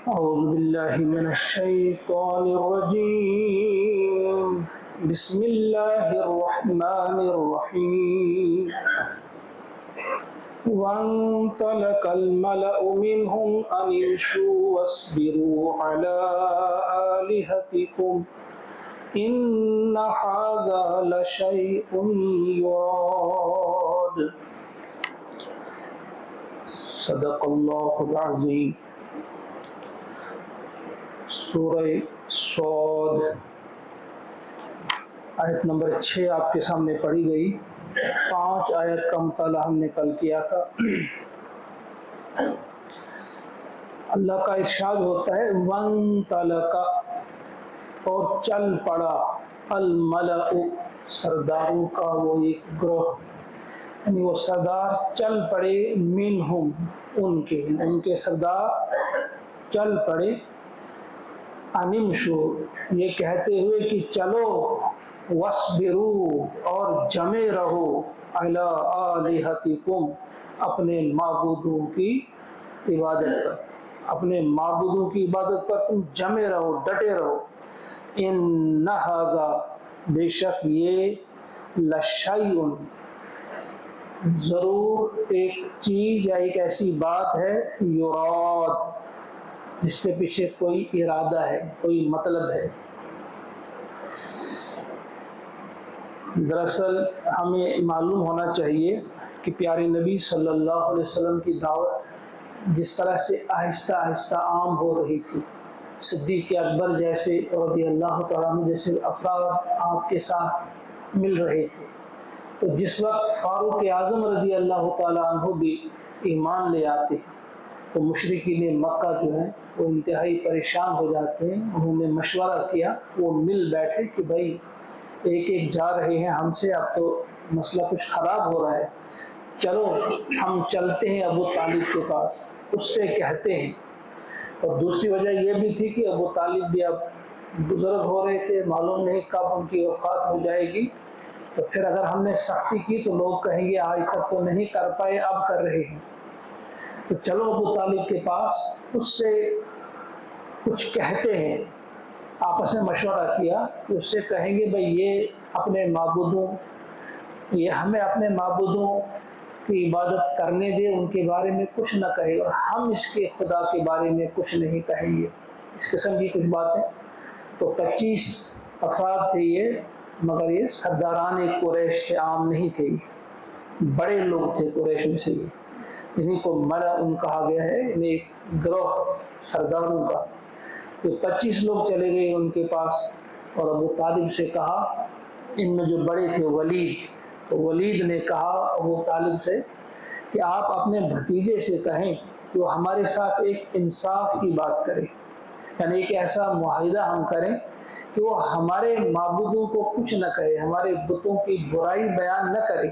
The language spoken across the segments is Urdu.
أعوذ بالله من الشيطان الرجيم. بسم الله الرحمن الرحيم. وانطلق الملأ منهم أن امشوا واصبروا على آلهتكم إن هذا لشيء يراد. صدق اللہ العظیم. سورہ صاد آیت نمبر 6 آپ کے سامنے پڑھی گئی. 5 آیت کا مطالعہ ہم نے کل کیا تھا. اللہ کا ارشاد ہوتا ہے وانطلق، اور چل پڑا، الملأ، سرداروں کا وہ ایک گروہ، یعنی وہ سردار چل پڑے، منہم، ان کے سردار چل پڑے، انمشو، یہ کہتے ہوئے کہ چلو، وصبرو، اور جمے رہو، علی آلہتکم، اپنے معبودوں کی عبادت پر، اپنے معبودوں کی عبادت پر تم جمے رہو، ڈٹے رہو. ان ھذا، بے شک یہ، لشیء، ضرور ایک چیز یا ایک ایسی بات ہے، یراد، جس کے پیچھے کوئی ارادہ ہے، کوئی مطلب ہے. دراصل ہمیں معلوم ہونا چاہیے کہ پیارے نبی صلی اللہ علیہ وسلم کی دعوت جس طرح سے آہستہ آہستہ عام ہو رہی تھی، صدیق اکبر جیسے رضی اللہ تعالیٰ عنہ جیسے افراد آپ کے ساتھ مل رہے تھے، تو جس وقت فاروق اعظم رضی اللہ تعالیٰ عنہ بھی ایمان لے آتے ہیں تو مشرکین مکہ جو ہیں وہ انتہائی پریشان ہو جاتے ہیں. انہوں نے مشورہ کیا، وہ مل بیٹھے کہ بھائی ایک ایک جا رہے ہیں ہم سے، اب تو مسئلہ کچھ خراب ہو رہا ہے، چلو ہم چلتے ہیں ابو طالب کے پاس، اس سے کہتے ہیں. اور دوسری وجہ یہ بھی تھی کہ ابو طالب بھی اب بزرگ ہو رہے تھے، معلوم نہیں کب ان کی وفات ہو جائے گی، تو پھر اگر ہم نے سختی کی تو لوگ کہیں گے آج تک تو نہیں کر پائے، اب کر رہے ہیں، تو چلو ابو طالب کے پاس، اس سے کچھ کہتے ہیں. آپس میں مشورہ کیا کہ اس سے کہیں گے بھائی یہ اپنے معبودوں، یہ ہمیں اپنے معبودوں کی عبادت کرنے دے، ان کے بارے میں کچھ نہ کہے، اور ہم اس کے خدا کے بارے میں کچھ نہیں کہیں گے. اس قسم کی کچھ باتیں. تو 25 افراد تھے یہ، مگر یہ سرداران قریش عام نہیں تھے، یہ بڑے لوگ تھے قریش میں سے. یہ انہیں کو ملأ کہا گیا ہے، انہیں ایک گروہ سرداروں کا. تو 25 لوگ چلے گئے ان کے پاس اور ابو طالب سے کہا، ان میں جو بڑے تھے ولید، تو ولید نے کہا ابو طالب سے کہ آپ اپنے بھتیجے سے کہیں کہ وہ ہمارے ساتھ ایک انصاف کی بات کرے، یعنی ایک ایسا معاہدہ ہم کریں کہ وہ ہمارے معبودوں کو کچھ نہ کہے، ہمارے بتوں کی برائی بیان نہ کرے،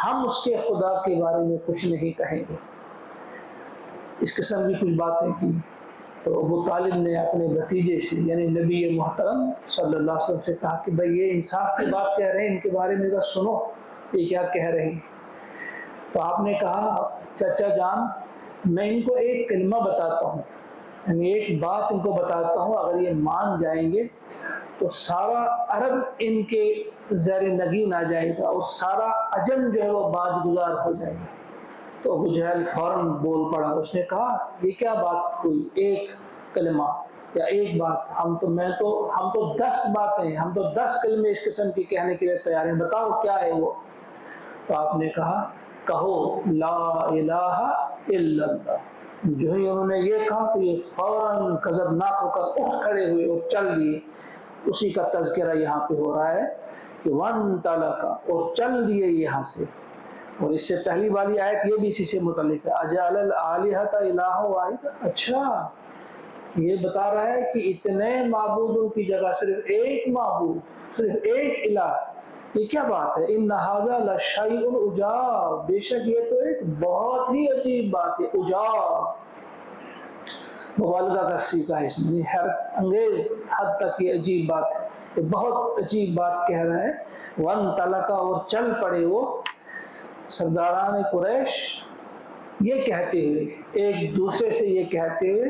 ہم اس کے خدا کے بارے میں کچھ نہیں کہیں گے. اس قسم کی کچھ باتیں کی. تو ابو طالب نے اپنے بھتیجے سے یعنی نبی محترم صلی اللہ علیہ وسلم سے کہا کہ بھائی یہ انصاف کی بات کہہ رہے ہیں، ان کے بارے میں ذرا سنو یہ کیا کہہ رہے ہیں. تو آپ نے کہا چچا جان، میں ان کو ایک کلمہ بتاتا ہوں، یعنی ایک بات ان کو بتاتا ہوں، اگر یہ مان جائیں گے تو سارا عرب ان کے زیر نگین آ جائے گا اور سارا عجم جو ہے وہ باز گزار ہو جائے گا. تو ابو جہل فوراً بول پڑا، اس نے کہا یہ کیا بات ہوئی، ایک کلمہ یا ایک بات، ہم تو 10 باتیں، ہم تو 10 کلمے اس قسم کی کہنے کے لیے تیار ہیں، بتاؤ کیا ہے وہ. تو آپ نے کہا کہو لا الہ الا اللہ. جو ہی انہوں نے یہ کہا تو یہ فوراً غضبناک ہو کر اٹھ کھڑے ہوئے اور چل دیے. اسی کا تذکرہ یہاں پہ ہو رہا ہے کہ وانطلق، اور چل دیے یہاں سے. اور اس سے پہلی والی آیت یہ بھی اسی سے متعلق ہے، اجعل الآلہۃ الہ واحد. اچھا یہ بتا رہا ہے کہ اتنے معبودوں کی جگہ صرف ایک معبود، صرف ایک الہ، یہ کیا بات ہے. ان ھذا لشیء عجاب، بے شک یہ تو ایک بہت ہی عجیب بات ہے. عجاب مبالغہ کا صیغہ ہے، اس میں حیرت انگیز حد تک یہ عجیب بات ہے، یہ بہت عجیب بات کہہ رہا ہے. وانطلق، اور چل پڑے وہ سرداران قریش، یہ کہتے ہوئے ایک دوسرے سے یہ کہتے ہوئے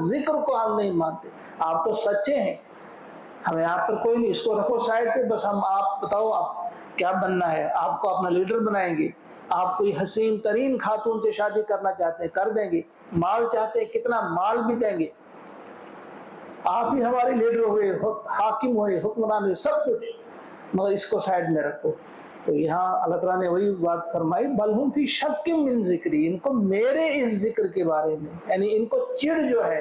ذکر کو ہم نہیں مانتے۔ آپ تو سچے ہیں، ہمیں آپ پر کوئی نہیں، اس کو رکھو سائڈ پہ، بس ہم آپ بتاؤ آپ کیا بننا ہے، آپ کو اپنا لیڈر بنائیں گے، آپ کوئی حسین ترین خاتون سے شادی کرنا چاہتے ہیں کر دیں گے، مال چاہتے ہیں کتنا مال بھی دیں گے، آپ ہی ہمارے لیڈر ہوئے، حاکم ہوئے، حکمران ہوئے، سب کچھ، مگر اس کو سائڈ میں رکھو۔ تو یہاں اللہ تعالیٰ نے وہی بات فرمائی، بل ہم فی شک من ذکری، ان کو میرے اس ذکر کے بارے میں، یعنی ان کو چڑ جو ہے،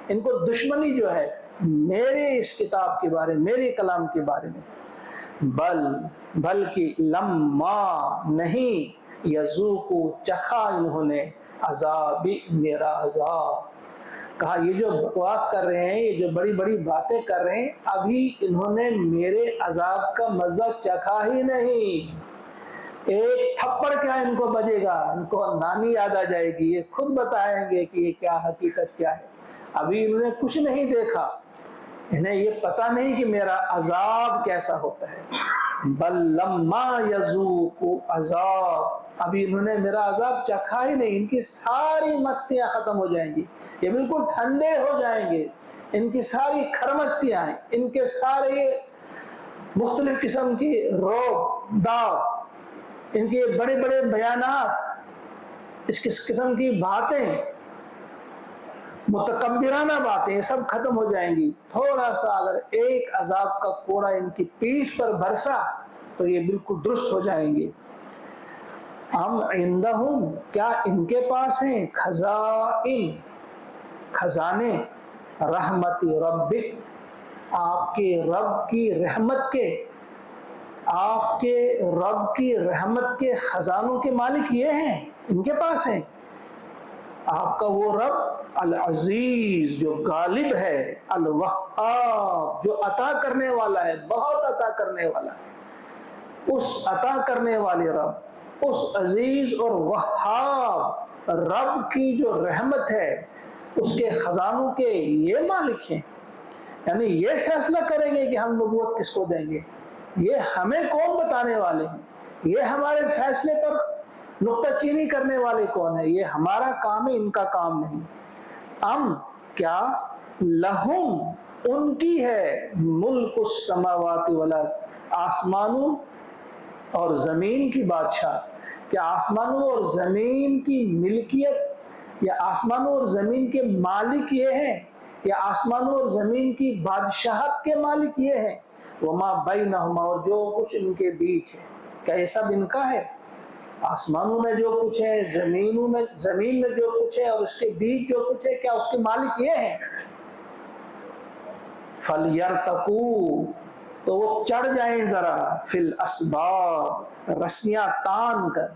ان کو دشمنی جو ہے میرے اس کتاب کے بارے میں، میرے کلام کے بارے میں، بلکہ لما نہیں، یذوقو چکھا انہوں نے، عذابی میرا عذاب، کہا یہ جو بکواس کر رہے ہیں، یہ جو بڑی بڑی باتیں کر رہے ہیں، ابھی انہوں نے میرے عذاب کا مزہ چکھا ہی نہیں، ایک تھپڑ کیا ان کو بجے گا، ان کو نانی یاد آ جائے گی، یہ خود بتائیں گے کہ یہ کیا حقیقت کیا ہے، ابھی انہوں نے کچھ نہیں دیکھا، انہیں یہ پتہ نہیں کہ میرا عذاب کیسا ہوتا ہے، بل لما یذوقوا عذاب، ابھی انہوں نے میرا عذاب چکھا ہی نہیں، ان کی ساری مستیاں ختم ہو جائیں گی، یہ بالکل ٹھنڈے ہو جائیں گے، ان کی ساری کھرمستیاں ہیں، ان کے سارے مختلف قسم کی روب داو، ان کے بڑے بڑے بیانات، اس قسم کی باتیں، متکبرانہ باتیں، یہ سب ختم ہو جائیں گی، تھوڑا سا اگر ایک عذاب کا کوڑا ان کی پیٹھ پر برسا تو یہ بالکل درست ہو جائیں گے۔ ام عندہم، کیا ان کے پاس ہیں خزائن، خزانے، رحمت ربک، آپ کے رب کی رحمت کے، آپ کے رب کی رحمت کے خزانوں کے مالک یہ ہیں، ان کے پاس ہیں، آپ کا وہ رب العزیز جو غالب ہے، الوہاب جو عطا کرنے والا ہے، بہت عطا کرنے والا ہے، اس عطا کرنے والے رب، اس عزیز اور وہاب رب کی جو رحمت ہے، اس کے خزانوں کے یہ مالک ہیں، یعنی یہ فیصلہ کریں گے کہ ہم نبوت کس کو دیں گے، یہ ہمیں کون بتانے والے ہیں، یہ ہمارے فیصلے پر نقطہ چینی کرنے والے کون ہیں، یہ ہمارا کام ہے، ان کا کام نہیں۔ ام کیا، لہم ان کی ہے، ملک السماوات والارض، آسمانوں اور زمین کی بادشاہ، کیا آسمانوں اور زمین کی ملکیت، یا آسمانوں اور زمین کے مالک یہ ہیں، یا آسمانوں اور زمین کی بادشاہت کے مالک یہ ہیں، وما بینہما، اور جو کچھ ان کے بیچ ہے، کیا یہ سب ان کا ہے، آسمانوں میں جو کچھ ہے، زمین میں جو کچھ ہے، اور اس کے بیچ جو کچھ ہے، کیا اس کے مالک یہ ہیں؟ فَلْيَرْتَقُوا، تو وہ چڑھ جائیں ذرا، فی الاسباب، رسیاں تان کر،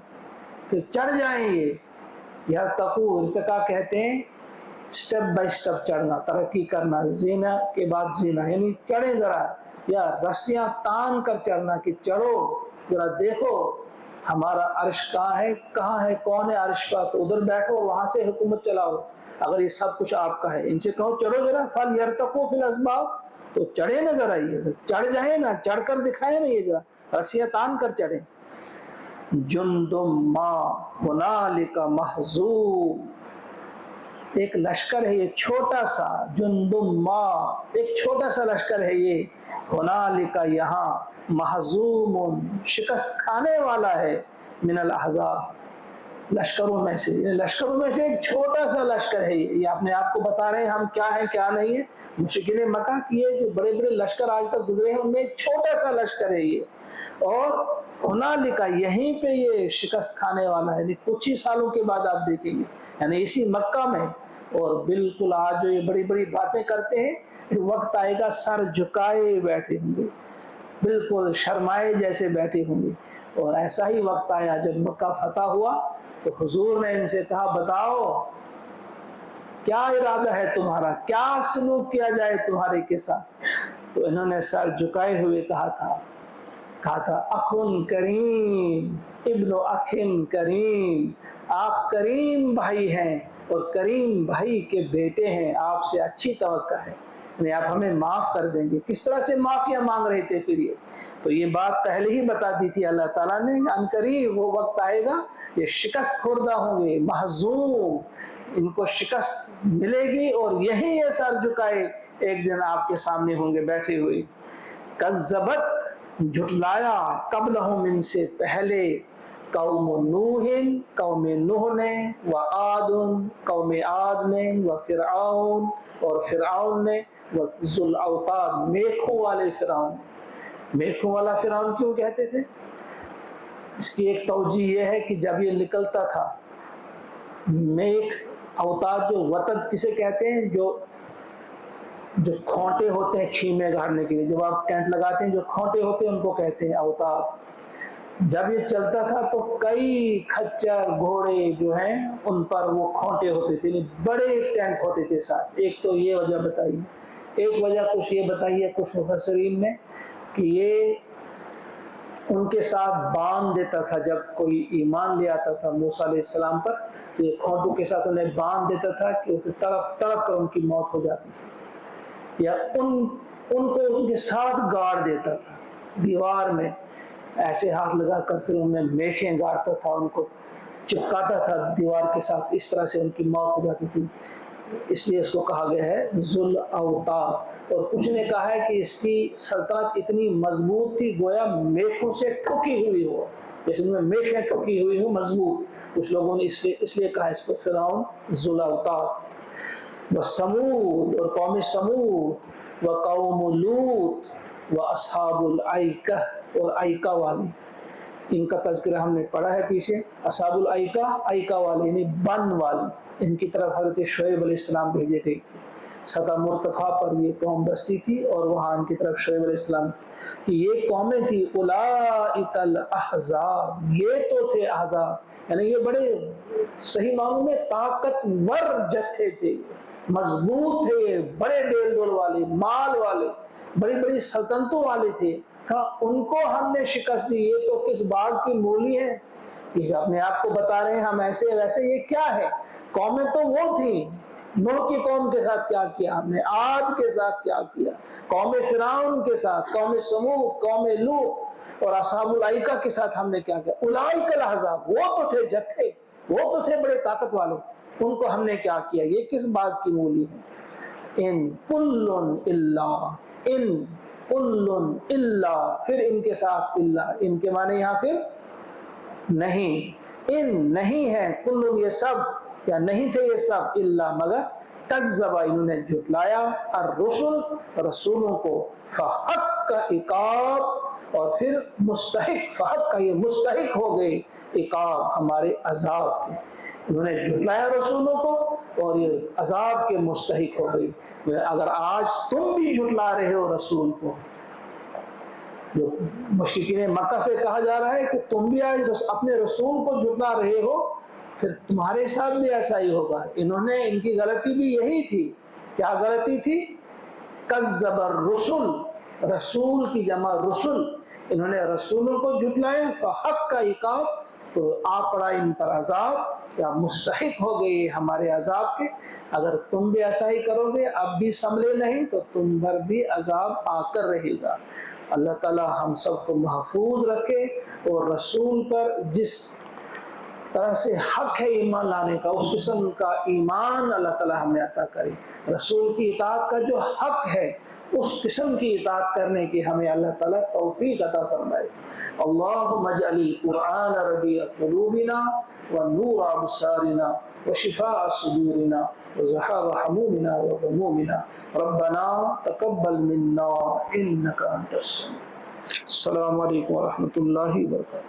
پھر چڑھ جائیں یہ، یرتقو، ارتقا کہتے ہیں سٹیپ بائی سٹیپ چڑھنا، ترقی کرنا، زینا کے بعد زینا، یعنی چڑھیں ذرا، یا رسیاں تان کر چڑھنا، کہ چڑھو ذرا دیکھو ہمارا عرش کہاں ہے، کون ہے عرش کا، تو ادھر بیٹھو، وہاں سے حکومت چلاؤ، اگر یہ سب کچھ آپ کا ہے، ان سے کہو چڑھو ذرا، فَلْيَرْتَقُوا فِي الْأَسْبَابِ، تو چڑھے نا ذرا، یہ چڑھ جائیں نا، چڑھ کر دکھائیں نا، یہ ذرا رسیاں تان کر چڑھیں۔ جُنْدٌ مَّا هُنَالِكَ مَحْضُورٌ، ایک لشکر ہے یہ چھوٹا سا، جُنْدٌ مَّا، ایک چھوٹا سا لشکر ہے یہ، هُنَالِكَ یہاں، مہزوم شکست کھانے والا ہے، من الاحزاب، لشکروں میں سے، لشکروں میں سے ایک چھوٹا سا لشکر ہے یہ اپنے آپ کو بتا رہے ہیں ہم کیا ہیں کیا نہیں ہے، مشرکین مکہ کی یہ جو بڑے بڑے لشکر آج تک گزرے ہیں ان میں ایک چھوٹا سا لشکر ہے یہ، اور ہنالک، یہیں پہ یہ شکست کھانے والا ہے، یعنی کچھ ہی سالوں کے بعد آپ دیکھیں گے، یعنی اسی مکہ میں، اور بالکل آج جو یہ بڑی بڑی باتیں کرتے ہیں، وقت آئے گا سر جھکائے بیٹھے ہوں گے، بالکل شرمائے جیسے بیٹھے ہوں گے، اور ایسا ہی وقت آیا جب مکہ فتح ہوا تو حضور نے ان سے کہا بتاؤ کیا ارادہ ہے تمہارا، کیا سلوک کیا جائے تمہارے کے ساتھ، تو انہوں نے سر جھکائے ہوئے کہا تھا اخن کریم، ابن اخن کریم، آپ کریم بھائی ہیں اور کریم بھائی کے بیٹے ہیں، آپ سے اچھی توقع ہے، اپنے آپ ہمیں معاف کر دیں گے. کس طرح سے معافیاں مانگ رہے تھے پھر یہ؟ تو یہ بات پہلے ہی بتا دی تھی اللہ تعالیٰ نے. ان قریب وہ وقت آئے گا یہ شکست خوردہ ہوں گے، محزون، ان کو شکست ملے گی اور یہی یہ سر جھکائے ایک دن آپ کے سامنے ہوں گے بیٹھے ہوئے. کذبت جھٹلایا قبلہم ان سے پہلے قوم نوح قوم نوح نے، وعاد قوم عاد نے، وفرعون اور فرعون نے، وذو الاوتاد میخوں والے فرعون. میخوں والا فرعون کیوں کہتے تھے؟ اس کی ایک توجہ یہ ہے کہ جب یہ نکلتا تھا میخ اوتاد، جو وتد کسے کہتے ہیں، جو کھونٹے ہوتے ہیں خیمے گاڑنے کے لیے، جب آپ ٹینٹ لگاتے ہیں جو کھونٹے ہوتے ہیں ان کو کہتے ہیں اوتاد. جب یہ چلتا تھا تو کئی کھچر گھوڑے جو ہیں ان پر وہ کھونٹے ہوتے تھے، بڑے ٹینٹ ہوتے تھے ساتھ. ایک تو یہ وجہ بتائی. ایک وجہ کچھ یہ بتائی ہے کچھ مفسرین نے کہ یہ ان کے ساتھ باندھ دیتا تھا. جب کوئی ایمان لے آتا تھا موسیٰ علیہ السلام پر تو یہ کھونٹوں کے ساتھ انہیں باندھ دیتا تھا کہ تڑپ تڑپ کر ان کی موت ہو جاتی تھی، یا ان کو ان کے ساتھ گاڑ دیتا تھا دیوار میں، ایسے ہاتھ لگا کر پھر ان میں میخیں گاڑتا تھا، ان کو چپکاتا تھا دیوار کے ساتھ. اس طرح سے ان کی موت ہو جاتی تھی. اس لیے اس کو کہا گیا ہے ذو الاوتاد. اور کچھ نے کہا ہے کہ اس کی سلطنت اتنی مضبوط تھی گویا میخوں سے ٹھکی ہوئی ہو، جیسے میں میخیں ٹھکی ہوئی ہوں مضبوط. کچھ لوگوں نے اس لیے کہا اس کو فرعون ذو الاوتاد. وثمود اور قوم سمود، وقوم لوط واصحاب الایکہ اور ایکہ والے. ان کا تذکرہ ہم نے پڑھا ہے پیچھے. اصحاب الایکہ، ایکہ والے یعنی بن والے، ان کی طرف حضرت شعیب علیہ السلام بھیجے گئے تھے. سطح مرتفع پر یہ قوم بستی تھی اور وہاں ان کی طرف شعیب علیہ السلام کی یہ قومیں تھی. اولئک الاحزاب، یہ تو تھے احزاب، یعنی یہ بڑے صحیح معنوں میں طاقتور جتھے تھے، مضبوط تھے، بڑے ڈیل ڈول والے، مال والے، بڑی بڑی سلطنتوں والے تھے. کہا ان کو ہم نے شکست دی. یہ تو کس باغ کی مولی ہے، یہ اپنے آپ کو بتا رہے ہیں ہم ایسے ویسے. یہ کیا ہے؟ قومیں تو وہ تھیں. نوح کی قوم کے ساتھ کیا کیا ہم نے، عاد کے ساتھ کیا کیا، قوم فرعون کے ساتھ، قوم سمود، قوم لوط اور اصحاب الایکہ کے ساتھ ہم نے کیا کیا. اولئک الاحزاب، وہ تو تھے جتھے، وہ تو تھے بڑے طاقت والے، ان کو ہم نے کیا کیا. یہ کس بات کی مولی ہے؟ ان کل الا، ان کل الا، پھر ان کے ساتھ الا، ان کے معنی یہاں پھر نہیں، ان نہیں ہے، کل یہ سب، یا نہیں تھے یہ سب، الا مگر، کذب انہوں نے جھٹلایا، الرسل رسولوں کو، فحق کا عقاب اور پھر مستحق، فحق کا یہ مستحق ہو گئے عقاب ہمارے عذاب کے. انہوں نے جھٹلایا رسولوں کو اور یہ عذاب کے مستحق ہو گئی. اگر آج تم بھی جھٹلا رہے ہو رسول کو، جو مشرکین مکہ سے کہا جا رہا ہے کہ تم بھی آج اپنے رسول کو جھٹلا رہے ہو، پھر تمہارے ساتھ بھی ایسا ہی ہوگا. انہوں نے، ان کی غلطی بھی یہی تھی. کیا غلطی تھی؟ کذب الرسل، رسول کی جمع رسل، انہوں نے رسولوں کو جھٹلایا، فحق کا عقاب، تو آ پڑا ان پر عذاب، یا مستحق ہو گئے ہمارے عذاب کے. اگر تم بھی ایسا ہی کرو گے، اب بھی سنبھلے نہیں، تو تم پر بھی عذاب آ کر رہے گا. اللہ تعالی ہم سب کو محفوظ رکھے اور رسول پر جس طرح سے حق ہے ایمان لانے کا، اس قسم کا ایمان اللہ تعالی ہمیں عطا کرے. رسول کی اطاعت کا جو حق ہے اس قسم کی اطاعت کرنے کی ہمیں اللہ تعالی توفیق عطا فرمائے. اللہم اجعل القرآن ربیع قلوبنا ونور ابصارنا وشفاء صدورنا وذهاب همومنا وغمومنا ربنا تقبل منا انك انت السميع. السلام علیکم ورحمۃ اللہ وبرکاتہ.